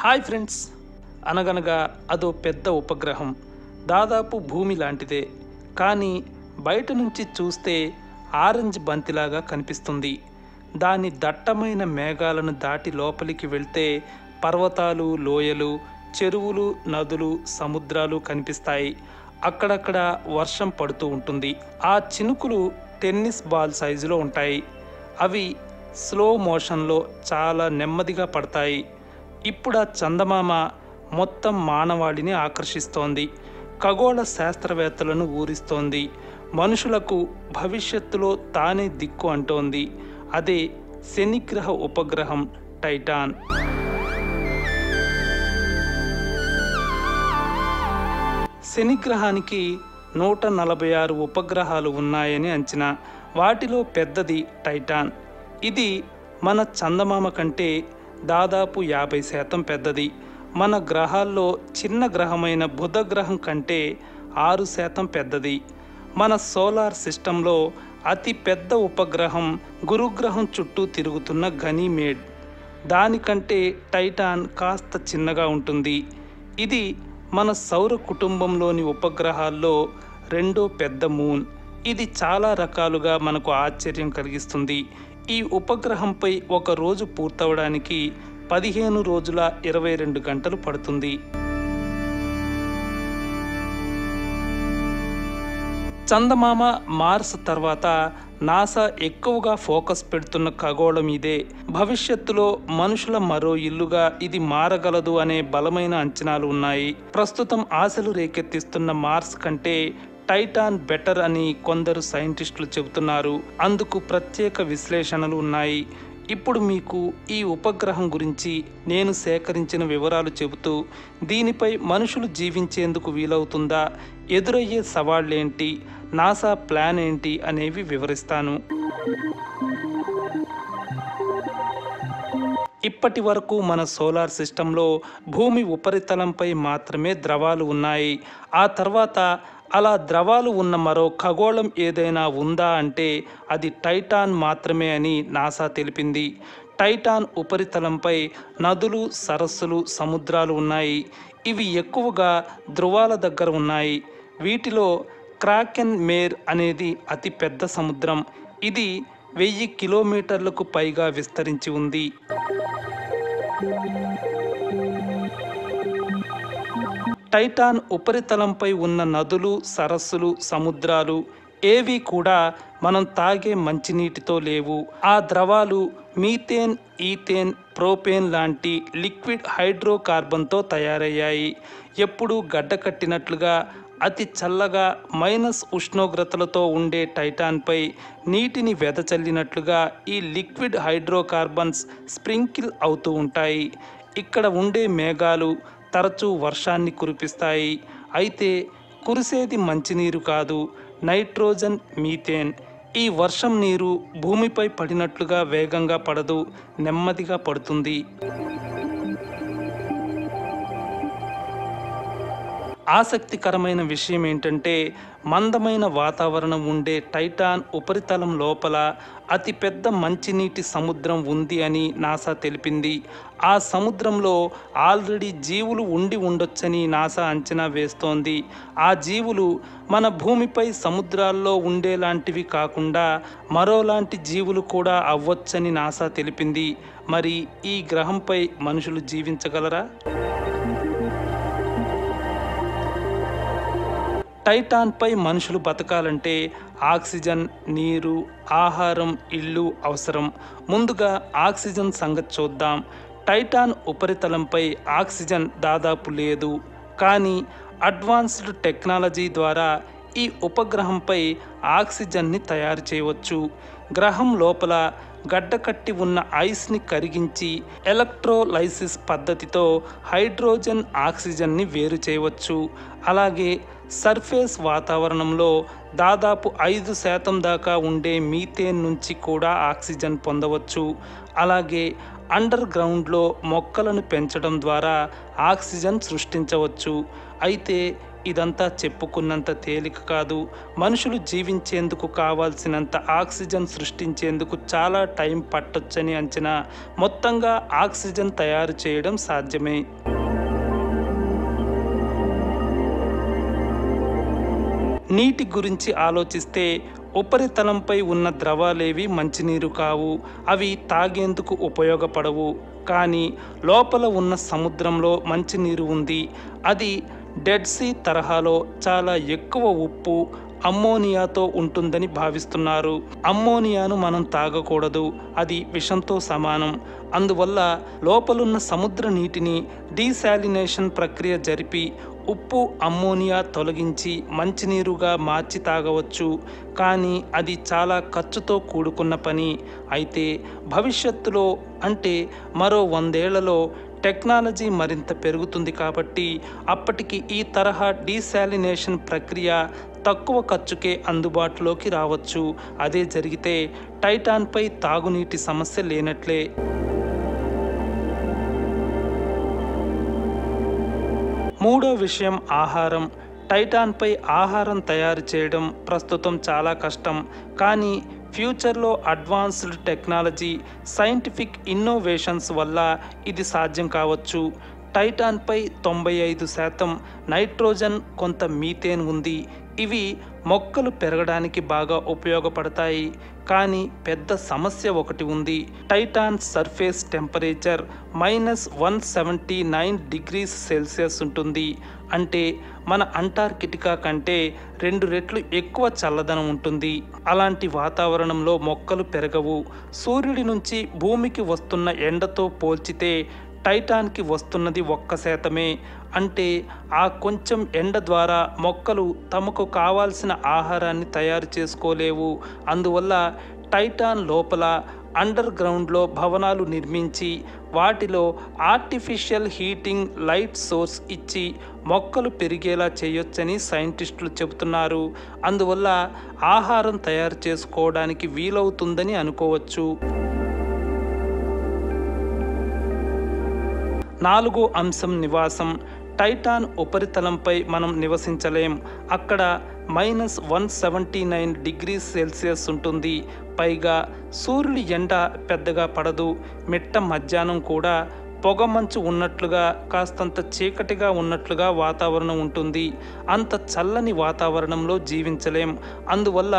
Hi friends, అనగనగా అదో పెద్ద ఉపగ్రహం. దాదాపు భూమి లాంటిదే, కానీ బయట నుంచి చూస్తే ఆరెంజ్ బంతిలాగా కనిపిస్తుంది. దాని దట్టమైన మేఘాలను దాటి లోపలికి వెళ్తే పర్వతాలు, లోయలు, చెరువులు, నదులు, సముద్రాలు కనిపిస్తాయి. అక్కడక్కడ వర్షం పడుతూ ఉంటుంది. ఆ చినుకులు టెన్నిస్ బాల్ సైజులో ఉంటాయి. అవి స్లో మోషన్లో చాలా నెమ్మదిగా పడతాయి. ఇప్పుడు ఆ చందమామ మొత్తం మానవాళిని ఆకర్షిస్తోంది. ఖగోళ శాస్త్రవేత్తలను ఊరిస్తోంది. మనుషులకు భవిష్యత్తులో తానే దిక్కు అంటోంది. అదే శనిగ్రహ ఉపగ్రహం టైటాన్. శనిగ్రహానికి 146 ఉపగ్రహాలు ఉన్నాయని అంచనా. వాటిలో పెద్దది టైటాన్. ఇది మన చందమామ కంటే దాదాపు 50% పెద్దది. మన గ్రహాల్లో చిన్న గ్రహమైన బుధ గ్రహం కంటే 6% పెద్దది. మన సోలార్ సిస్టంలో అతి పెద్ద ఉపగ్రహం గురుగ్రహం చుట్టూ తిరుగుతున్న గనీమేడ్. దానికంటే టైటాన్ కాస్త చిన్నగా ఉంటుంది. ఇది మన సౌర కుటుంబంలోని ఉపగ్రహాల్లో రెండో పెద్ద మూన్. ఇది చాలా రకాలుగా మనకు ఆశ్చర్యం కలిగిస్తుంది. ఈ ఉపగ్రహంపై ఒక రోజు పూర్తవడానికి 15 రోజుల 22 గంటలు పడుతుంది. చందమామ, మార్స్ తర్వాత నాసా ఎక్కువగా ఫోకస్ పెడుతున్న ఖగోళం ఇదే. భవిష్యత్తులో మనుషుల మరో ఇల్లుగా ఇది మారగలదు అనే బలమైన అంచనాలు ఉన్నాయి. ప్రస్తుతం ఆశలు రేకెత్తిస్తున్న మార్స్ కంటే టైటాన్ బెటర్ అని కొందరు సైంటిస్టులు చెబుతున్నారు. అందుకు ప్రత్యేక విశ్లేషణలు ఉన్నాయి. ఇప్పుడు మీకు ఈ ఉపగ్రహం గురించి నేను సేకరించిన వివరాలు చెబుతూ దీనిపై మనుషులు జీవించేందుకు వీలవుతుందా, ఎదురయ్యే సవాళ్ళేంటి, నాసా ప్లాన్ ఏంటి అనేవి వివరిస్తాను. ఇప్పటి వరకు మన సోలార్ సిస్టంలో భూమి ఉపరితలంపై మాత్రమే ద్రవాలు ఉన్నాయి. ఆ తర్వాత అలా ద్రవాలు ఉన్న మరో ఖగోళం ఏదైనా ఉందా అంటే అది టైటాన్ మాత్రమే అని నాసా తెలిపింది. టైటాన్ ఉపరితలంపై నదులు, సరస్సులు, సముద్రాలు ఉన్నాయి. ఇవి ఎక్కువగా ధృవాల దగ్గర ఉన్నాయి. వీటిలో క్రాకెన్ మేర్ అనేది అతి పెద్ద సముద్రం. ఇది 1000 కిలోమీటర్లకు పైగా విస్తరించి ఉంది. టైటాన్ ఉపరితలంపై ఉన్న నదులు, సరస్సులు, సముద్రాలు ఏవి కూడా మనం తాగే మంచినీటితో లేవు. ఆ ద్రవాలు మీథేన్, ఈథేన్, ప్రోపేన్ లాంటి లిక్విడ్ హైడ్రోకార్బన్తో తయారయ్యాయి. ఎప్పుడూ గడ్డకట్టినట్లుగా అతి చల్లగా మైనస్ ఉష్ణోగ్రతలతో ఉండే టైటాన్పై నీటిని వెదచల్లినట్లుగా ఈ లిక్విడ్ హైడ్రోకార్బన్స్ స్ప్రింకిల్ అవుతూ ఉంటాయి. ఇక్కడ ఉండే మేఘాలు తరచూ వర్షాన్ని కురిపిస్తాయి. అయితే కురిసేది మంచినీరు కాదు, నైట్రోజన్, మీథేన్. ఈ వర్షం నీరు భూమిపై పడినట్లుగా వేగంగా పడదు, నెమ్మదిగా పడుతుంది. ఆసక్తికరమైన విషయం ఏంటంటే మందమైన వాతావరణం ఉండే టైటాన్ ఉపరితలం లోపల అతిపెద్ద మంచినీటి సముద్రం ఉంది అని నాసా తెలిపింది. ఆ సముద్రంలో ఆల్రెడీ జీవులు ఉండి ఉండొచ్చని నాసా అంచనా వేస్తోంది. ఆ జీవులు మన భూమిపై సముద్రాల్లో ఉండేలాంటివి కాకుండా మరోలాంటి జీవులు కూడా అవ్వొచ్చని నాసా తెలిపింది. మరి ఈ గ్రహంపై మనుషులు జీవించగలరా? టైటాన్పై మనుషులు బతకాలంటే ఆక్సిజన్, నీరు, ఆహారం, ఇల్లు అవసరం. ముందుగా ఆక్సిజన్ సంగతి చూద్దాం. టైటాన్ ఉపరితలంపై ఆక్సిజన్ దాదాపు లేదు. కానీ అడ్వాన్స్డ్ టెక్నాలజీ ద్వారా ఈ ఉపగ్రహంపై ఆక్సిజన్ని తయారు చేయవచ్చు. గ్రహం లోపల గడ్డకట్టి ఉన్న ఐస్ని కరిగించి ఎలక్ట్రోలైసిస్ పద్ధతితో హైడ్రోజన్, ఆక్సిజన్ని వేరు చేయవచ్చు. అలాగే సర్ఫేస్ వాతావరణంలో దాదాపు 5% దాకా ఉండే మీథేన్ నుంచి కూడా ఆక్సిజన్ పొందవచ్చు. అలాగే అండర్ గ్రౌండ్లో మొక్కలను పెంచడం ద్వారా ఆక్సిజన్ సృష్టించవచ్చు. అయితే ఇదంతా చెప్పుకున్నంత తేలిక కాదు. మనుషులు జీవించేందుకు కావాల్సినంత ఆక్సిజన్ సృష్టించేందుకు చాలా టైం పట్టొచ్చని అంచనా. మొత్తంగా ఆక్సిజన్ తయారు చేయడం సాధ్యమే. నీటి గురించి ఆలోచిస్తే ఉపరితలంపై ఉన్న ద్రవాలేవి మంచినీరు కావు. అవి తాగేందుకు ఉపయోగపడవు. కానీ లోపల ఉన్న సముద్రంలో మంచినీరు ఉంది. అది డెడ్ సీ తరహాలో చాలా ఎక్కువ ఉప్పు, అమ్మోనియాతో ఉంటుందని భావిస్తున్నారు. అమ్మోనియాను మనం తాగకూడదు. అది విషంతో సమానం. అందువల్ల లోపలున్న సముద్ర నీటిని డీశాలినేషన్ ప్రక్రియ జరిపి ఉప్పు, అమ్మోనియా తొలగించి మంచినీరుగా మార్చి తాగవచ్చు. కానీ అది చాలా ఖర్చుతో కూడుకున్న పని. అయితే భవిష్యత్తులో, అంటే మరో 100 ఏళ్లలో టెక్నాలజీ మరింత పెరుగుతుంది కాబట్టి అప్పటికి ఈ తరహా డీశాలినేషన్ ప్రక్రియ తక్కువ ఖర్చుకే అందుబాటులోకి రావచ్చు. అదే జరిగితే టైటాన్పై తాగునీటి సమస్య లేనట్లే. మూడో విషయం ఆహారం. టైటాన్పై ఆహారం తయారు చేయడం ప్రస్తుతం చాలా కష్టం. కానీ ఫ్యూచర్లో అడ్వాన్స్డ్ టెక్నాలజీ, సైంటిఫిక్ ఇన్నోవేషన్స్ వల్ల ఇది సాధ్యం కావచ్చు. టైటాన్పై 95% నైట్రోజన్, కొంత మీథేన్ ఉంది. ఇవి మొక్కలు పెరగడానికి బాగా ఉపయోగపడతాయి. కానీ పెద్ద సమస్య ఒకటి ఉంది. Titan surface temperature -179 degrees Celsius ఉంటుంది. అంటే మన అంటార్కిటికా కంటే 2 రెట్లు ఎక్కువ చల్లదనం ఉంటుంది. అలాంటి వాతావరణంలో మొక్కలు పెరగవు. సూర్యుడి నుంచి భూమికి వస్తున్న ఎండతో పోల్చితే టైటాన్కి వస్తున్నది 1%. అంటే ఆ కొంచెం ఎండ ద్వారా మొక్కలు తమకు కావాల్సిన ఆహారాన్ని తయారు చేసుకోలేవు. అందువల్ల టైటాన్ లోపల అండర్ గ్రౌండ్లో భవనాలు నిర్మించి వాటిలో ఆర్టిఫిషియల్ హీటింగ్ లైట్ సోర్స్ ఇచ్చి మొక్కలు పెరిగేలా చేయొచ్చని సైంటిస్టులు చెబుతున్నారు. అందువల్ల ఆహారం తయారు చేసుకోవడానికి వీలవుతుందని అనుకోవచ్చు. 4వ అంశం నివాసం. టైటాన్ ఉపరితలంపై మనం నివసించలేం. అక్కడ -179 డిగ్రీస్ సెల్సియస్ ఉంటుంది. పైగా సూర్యుడి ఎండ పెద్దగా పడదు. మిట్ట మధ్యాహ్నం కూడా పొగమంచు ఉన్నట్లుగా, కాస్తంత చీకటిగా ఉన్నట్లుగా వాతావరణం ఉంటుంది. అంత చల్లని వాతావరణంలో జీవించలేం. అందువల్ల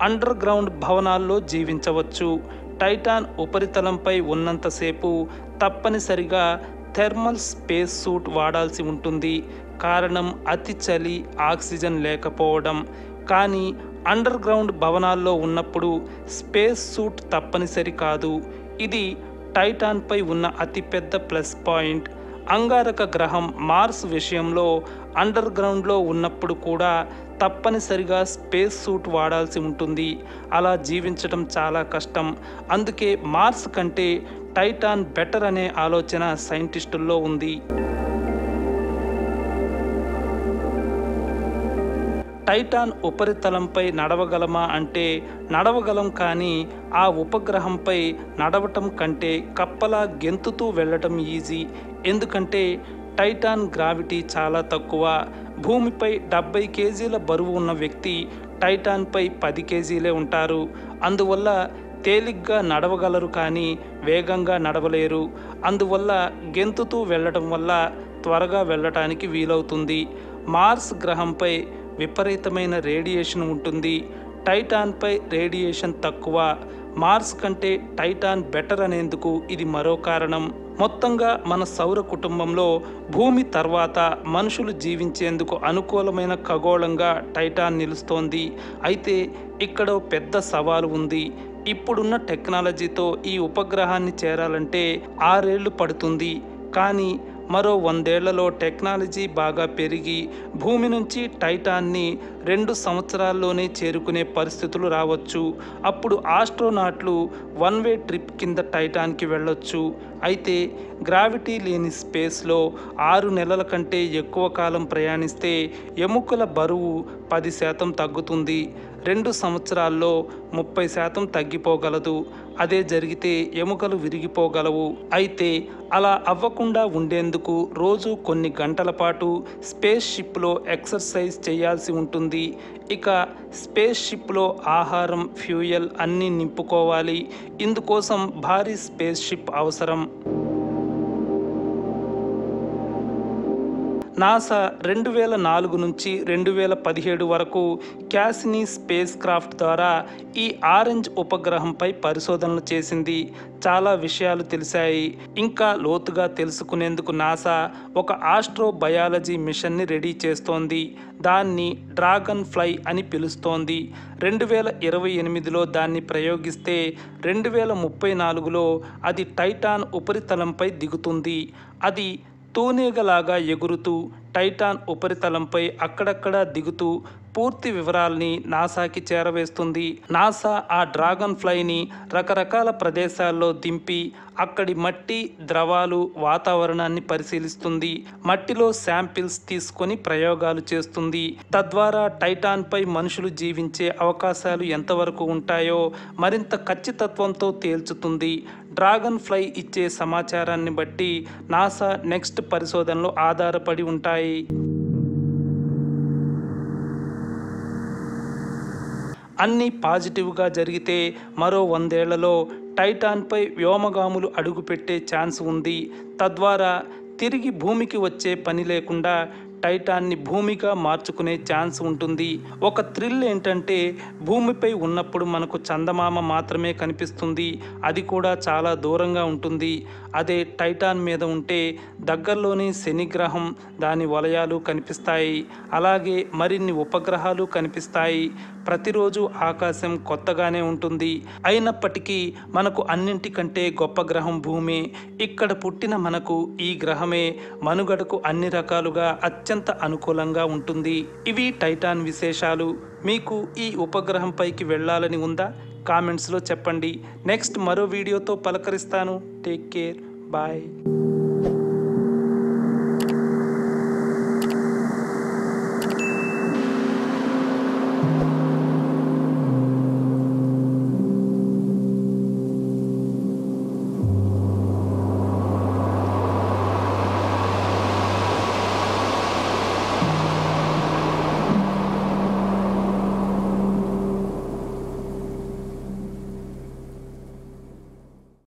అండర్ గ్రౌండ్ భవనాల్లో జీవించవచ్చు. టైటాన్ ఉపరితలంపై ఉన్నంతసేపు తప్పనిసరిగా థెర్మల్ స్పేస్ సూట్ వాడాల్సి ఉంటుంది. కారణం అతి చలి, ఆక్సిజన్ లేకపోవడం. కానీ అండర్ గ్రౌండ్ భవనాల్లో ఉన్నప్పుడు స్పేస్ సూట్ తప్పనిసరి కాదు. ఇది టైటాన్పై ఉన్న అతిపెద్ద ప్లస్ పాయింట్. అంగారక గ్రహం మార్స్ విషయంలో అండర్ గ్రౌండ్లో ఉన్నప్పుడు కూడా తప్పనిసరిగా స్పేస్ సూట్ వాడాల్సి ఉంటుంది. అలా జీవించడం చాలా కష్టం. అందుకే మార్స్ కంటే టైటాన్ బెటర్ అనే ఆలోచన సైంటిస్టుల్లో ఉంది. టైటాన్ ఉపరితలంపై నడవగలమా అంటే నడవగలం. కానీ ఆ ఉపగ్రహంపై నడవటం కంటే కప్పలా గెంతుతూ వెళ్ళటం ఈజీ. ఎందుకంటే టైటాన్ గ్రావిటీ చాలా తక్కువ. భూమిపై 70 కేజీల బరువు ఉన్న వ్యక్తి టైటాన్పై 10 కేజీలే ఉంటారు. అందువల్ల తేలిగ్గా నడవగలరు కానీ వేగంగా నడవలేరు. అందువల్ల గెంతుతూ వెళ్ళటం వల్ల త్వరగా వెళ్ళటానికి వీలవుతుంది. మార్స్ గ్రహంపై విపరీతమైన రేడియేషన్ ఉంటుంది. టైటాన్పై రేడియేషన్ తక్కువ. మార్స్ కంటే టైటాన్ బెటర్ అనేందుకు ఇది మరో కారణం. మొత్తంగా మన సౌర కుటుంబంలో భూమి తర్వాత మనుషులు జీవించేందుకు అనుకూలమైన ఖగోళంగా టైటాన్ నిలుస్తోంది. అయితే ఇక్కడ పెద్ద సవాలు ఉంది. ఇప్పుడున్న టెక్నాలజీతో ఈ ఉపగ్రహాన్ని చేరాలంటే 6 ఏళ్లు పడుతుంది. కానీ మరో 100 ఏళ్లలో టెక్నాలజీ బాగా పెరిగి భూమి నుంచి టైటాన్ని 2 సంవత్సరాల్లోనే చేరుకునే పరిస్థితులు రావచ్చు. అప్పుడు ఆస్ట్రోనాట్లు 1 వే ట్రిప్ కింద టైటాన్కి వెళ్ళొచ్చు. అయితే గ్రావిటీ లేని స్పేస్లో 6 నెలల కంటే ఎక్కువ కాలం ప్రయాణిస్తే ఎముకల బరువు 10% తగ్గుతుంది. 2 సంవత్సరాల్లో 30% తగ్గిపోగలదు. అదే జరిగితే ఎముకలు విరిగిపోగలవు. అయితే అలా అవ్వకుండా ఉండేందుకు రోజు కొన్ని గంటల పాటు స్పేస్ షిప్లో ఎక్సర్సైజ్ చేయాల్సి ఉంటుంది. ఇక స్పేస్ షిప్లో ఆహారం, ఫ్యూయల్ అన్నీ నింపుకోవాలి. ఇందుకోసం భారీ స్పేస్ షిప్ అవసరం. నాసా 2004 నుంచి 2017 వరకు క్యాసినీ స్పేస్ క్రాఫ్ట్ ద్వారా ఈ ఆరెంజ్ ఉపగ్రహంపై పరిశోధనలు చేసింది. చాలా విషయాలు తెలిసాయి. ఇంకా లోతుగా తెలుసుకునేందుకు నాసా ఒక ఆస్ట్రోబయాలజీ మిషన్ని రెడీ చేస్తోంది. దాన్ని డ్రాగన్ ఫ్లై అని పిలుస్తోంది. 2028లో దాన్ని ప్రయోగిస్తే 2034లో అది టైటాన్ ఉపరితలంపై దిగుతుంది. అది తూనీగలాగా ఎగురుతూ టైటాన్ ఉపరితలంపై అక్కడక్కడా దిగుతూ పూర్తి వివరాల్ని నాసాకి చేరవేస్తుంది. నాసా ఆ డ్రాగన్ ఫ్లైని రకరకాల ప్రదేశాల్లో దింపి అక్కడి మట్టి, ద్రవాలు, వాతావరణాన్ని పరిశీలిస్తుంది. మట్టిలో శాంపిల్స్ తీసుకొని ప్రయోగాలు చేస్తుంది. తద్వారా టైటాన్పై మనుషులు జీవించే అవకాశాలు ఎంతవరకు ఉంటాయో మరింత ఖచ్చితత్వంతో తేల్చుతుంది. డ్రాగన్ ఫ్లై ఇచ్చే సమాచారాన్ని బట్టి నాసా నెక్స్ట్ పరిశోధనలు ఆధారపడి ఉంటాయి. అన్నీ పాజిటివ్గా జరిగితే మరో 100 ఏళ్లలో టైటాన్పై వ్యోమగాములు అడుగుపెట్టే ఛాన్స్ ఉంది. తద్వారా తిరిగి భూమికి వచ్చే పని లేకుండా టైటాన్ని భూమిగా మార్చుకునే ఛాన్స్ ఉంటుంది. ఒక థ్రిల్ ఏంటంటే భూమిపై ఉన్నప్పుడు మనకు చందమామ మాత్రమే కనిపిస్తుంది. అది కూడా చాలా దూరంగా ఉంటుంది. అదే టైటాన్ మీద ఉంటే దగ్గరలోని శని గ్రహం, దాని వలయాలు కనిపిస్తాయి. అలాగే మరిన్ని ఉపగ్రహాలు కనిపిస్తాయి. ప్రతిరోజు ఆకాశం కొత్తగానే ఉంటుంది. అయినప్పటికీ మనకు అన్నింటికంటే గొప్ప గ్రహం భూమి. ఇక్కడ పుట్టిన మనకు ఈ గ్రహమే మనుగడకు అన్ని రకాలుగా అత్యంత అనుకూలంగా ఉంటుంది. ఇవి టైటాన్ విశేషాలు. మీకు ఈ ఉపగ్రహంపైకి వెళ్ళాలని ఉందా? కామెంట్స్లో చెప్పండి. నెక్స్ట్ మరో వీడియోతో పలకరిస్తాను. Take care. బాయ్.